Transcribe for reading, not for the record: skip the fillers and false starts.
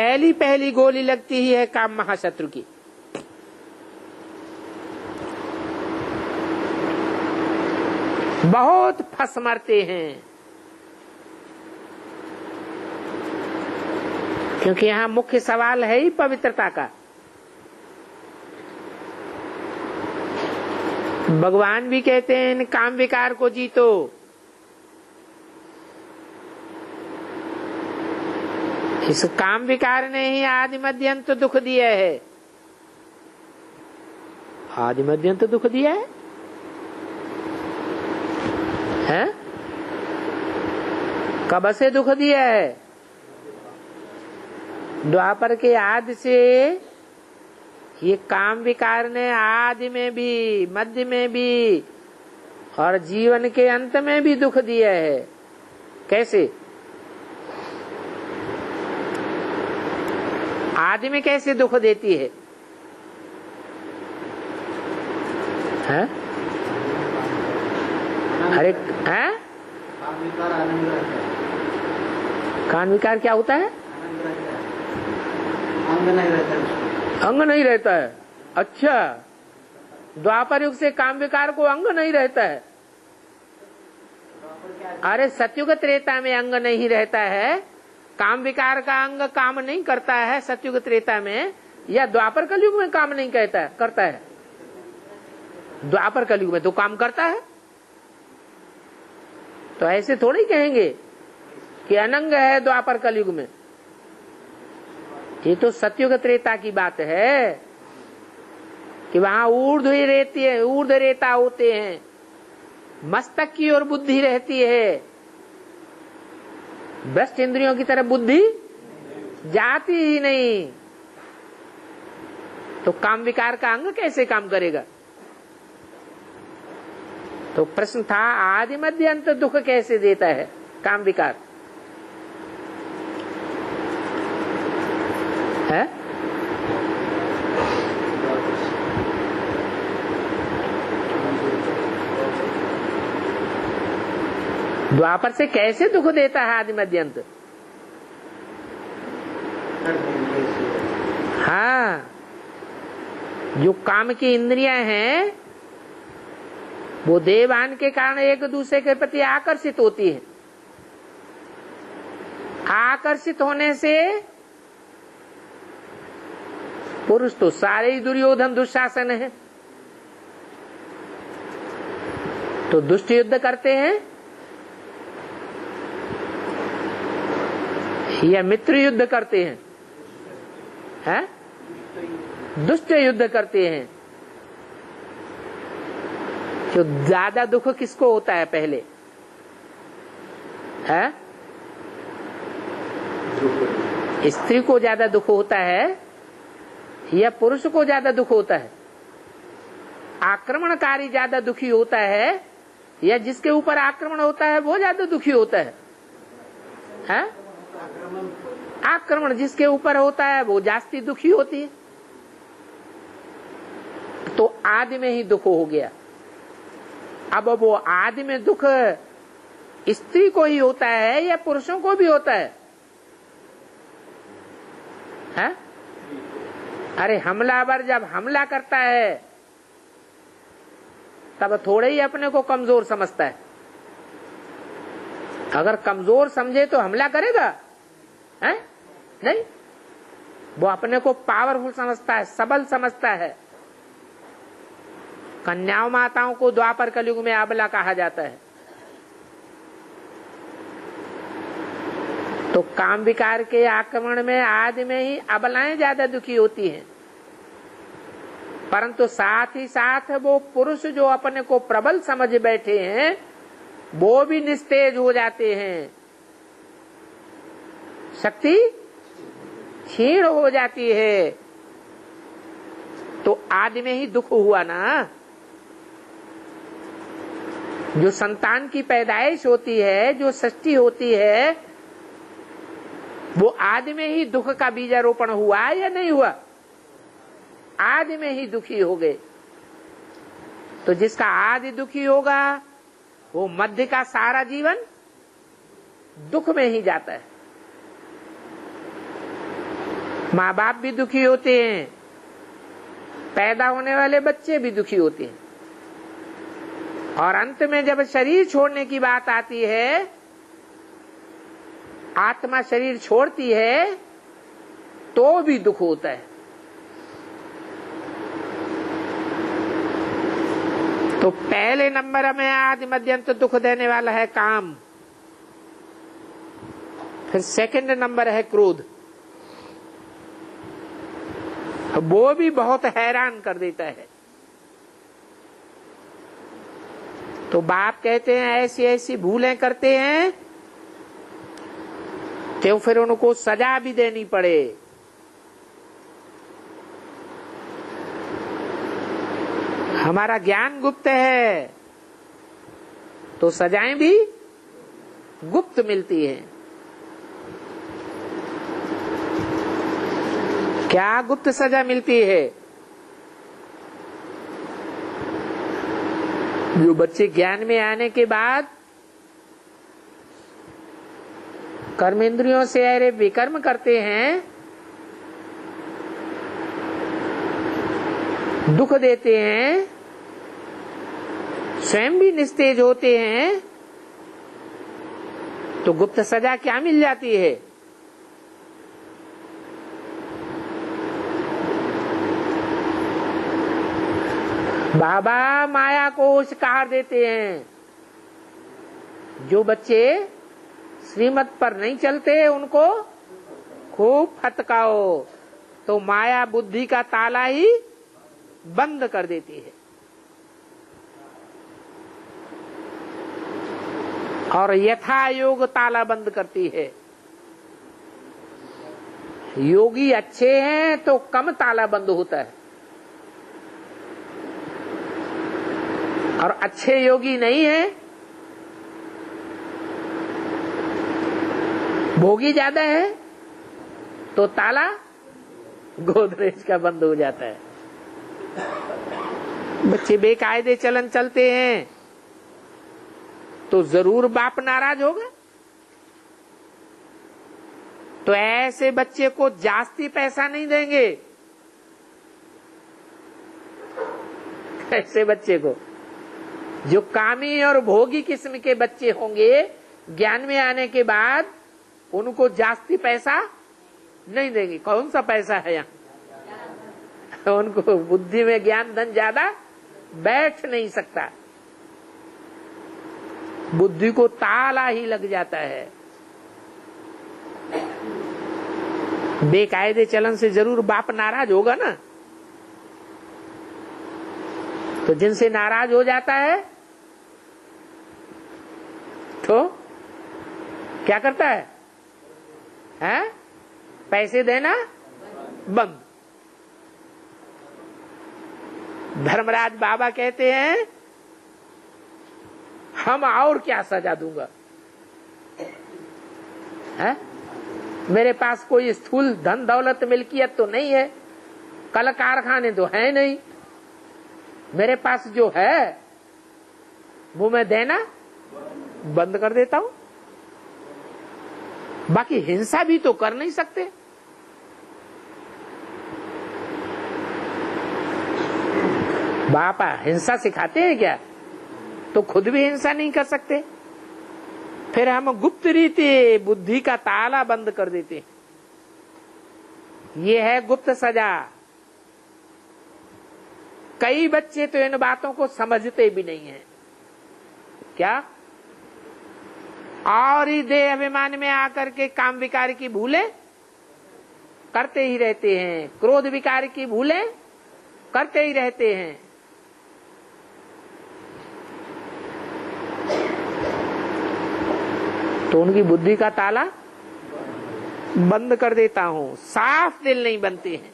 पहली पहली गोली लगती ही है काम महाशत्रु की। बहुत फंस मरते हैं, क्योंकि यहां मुख्य सवाल है ही पवित्रता का। भगवान भी कहते हैं इन काम विकार को जीतो। इस काम विकार ने ही आदि मध्य अंत दुख दिया है। आदि मध्य अंत दुख दिया है, हैं? कब से दुख दिया है? द्वापर के आदि से ये काम विकार ने आदि में भी, मध्य में भी और जीवन के अंत में भी दुख दिया है। कैसे? आदि में कैसे दुख देती है? हैं? अरे हैं? कान विकार क्या होता है? अंग नहीं रहता है। अच्छा, द्वापर युग से काम विकार को अंग नहीं रहता है। अरे सतयुग त्रेता में अंग नहीं रहता है। काम विकार का अंग काम नहीं करता है सतयुग त्रेता में, या द्वापर कलयुग में काम नहीं करता है? द्वापर कलयुग में तो काम करता है। तो ऐसे थोड़ी कहेंगे कि अनंग है द्वापर कलयुग में। ये तो सतयुग त्रेता की बात है कि वहां ऊर्ध्व रहती है, ऊर्ध्व रेता होते हैं, मस्तक की ओर बुद्धि रहती है। भ्रष्ट इंद्रियों की तरफ बुद्धि जाती ही नहीं। तो काम विकार का अंग कैसे काम करेगा? तो प्रश्न था आदि मध्य अंत दुख कैसे देता है काम विकार? है? द्वापर से कैसे दुख देता है आदि मध्य अंत? हाँ, जो काम की इंद्रियां हैं वो देवान के कारण एक दूसरे के प्रति आकर्षित होती है। आकर्षित होने से पुरुष तो सारे ही दुर्योधन दुशासन है, तो दुष्ट युद्ध करते हैं या मित्र युद्ध करते हैं? हैं? दुष्ट युद्ध करते हैं। जो ज्यादा दुख किसको होता है पहले? है? स्त्री को ज्यादा दुख होता है या पुरुष को ज्यादा दुख होता है? आक्रमणकारी ज्यादा दुखी होता है या जिसके ऊपर आक्रमण होता है वो ज्यादा दुखी होता है? है? आक्रमण जिसके ऊपर होता है वो जास्ती दुखी होती है। तो आदि में ही दुख हो गया। अब वो आदि में दुख स्त्री को ही होता है या पुरुषों को भी होता है? है? अरे हमलावर जब हमला करता है तब थोड़े ही अपने को कमजोर समझता है। अगर कमजोर समझे तो हमला करेगा? है? नहीं, वो अपने को पावरफुल समझता है, सबल समझता है। कन्याओं माताओं को द्वापर कलयुग में अबला कहा जाता है। तो काम विकार के आक्रमण में आदि में ही अबलाएं ज्यादा दुखी होती हैं, परंतु साथ ही साथ वो पुरुष जो अपने को प्रबल समझ बैठे हैं वो भी निस्तेज हो जाते हैं। शक्ति क्षीण हो जाती है। तो आदि में ही दुख हुआ ना। जो संतान की पैदाइश होती है, जो सृष्टि होती है, वो आदि में ही दुख का बीजारोपण हुआ या नहीं हुआ? आदि में ही दुखी हो गए। तो जिसका आदि दुखी होगा वो मध्य का सारा जीवन दुख में ही जाता है। माँ बाप भी दुखी होते हैं, पैदा होने वाले बच्चे भी दुखी होते हैं, और अंत में जब शरीर छोड़ने की बात आती है, आत्मा शरीर छोड़ती है, तो भी दुख होता है। तो पहले नंबर में आदि मध्य अंत दुख देने वाला है काम, फिर सेकंड नंबर है क्रोध। वो भी बहुत हैरान कर देता है। तो बाप कहते हैं ऐसी ऐसी भूलें करते हैं तो फिर उनको सजा भी देनी पड़े। हमारा ज्ञान गुप्त है तो सजाएं भी गुप्त मिलती हैं। क्या गुप्त सजा मिलती है? जो बच्चे ज्ञान में आने के बाद कर्मेंद्रियों से अरे विकर्म करते हैं, दुख देते हैं, स्वयं भी निस्तेज होते हैं, तो गुप्त सजा क्या मिल जाती है? बाबा माया को शिकार देते हैं। जो बच्चे श्रीमत पर नहीं चलते उनको खूब फटकाओ तो माया बुद्धि का ताला ही बंद कर देती है, और यथा योग ताला बंद करती है। योगी अच्छे हैं तो कम ताला बंद होता है, और अच्छे योगी नहीं है, भोगी ज्यादा है, तो ताला गोदरेज का बंद हो जाता है। बच्चे बेकायदे चलन चलते हैं तो जरूर बाप नाराज होगा। तो ऐसे बच्चे को जास्ती पैसा नहीं देंगे। ऐसे बच्चे को, जो कामी और भोगी किस्म के बच्चे होंगे, ज्ञान में आने के बाद उनको जास्ती पैसा नहीं देंगे। कौन सा पैसा है यहाँ? उनको बुद्धि में ज्ञान धन ज्यादा बैठ नहीं सकता, बुद्धि को ताला ही लग जाता है। बेकायदे चलन से जरूर बाप नाराज होगा ना। तो जिनसे नाराज हो जाता है तो क्या करता है? हैं? पैसे देना बंद। धर्मराज बाबा कहते हैं हम और क्या सजा दूंगा, है? मेरे पास कोई स्थूल धन दौलत मिल्कियत तो नहीं है, कल कारखाने तो है नहीं, मेरे पास जो है वो मैं देना बंद कर देता हूं। बाकी हिंसा भी तो कर नहीं सकते। बापा हिंसा सिखाते हैं क्या? तो खुद भी हिंसा नहीं कर सकते। फिर हम गुप्त रीति बुद्धि का ताला बंद कर देते हैं। ये है गुप्त सजा। कई बच्चे तो इन बातों को समझते भी नहीं है। क्या? और ही देह अभिमान में आकर के काम विकार की भूलें करते ही रहते हैं, क्रोध विकार की भूलें करते ही रहते हैं। तो उनकी बुद्धि का ताला बंद कर देता हूं। साफ दिल नहीं बनते हैं।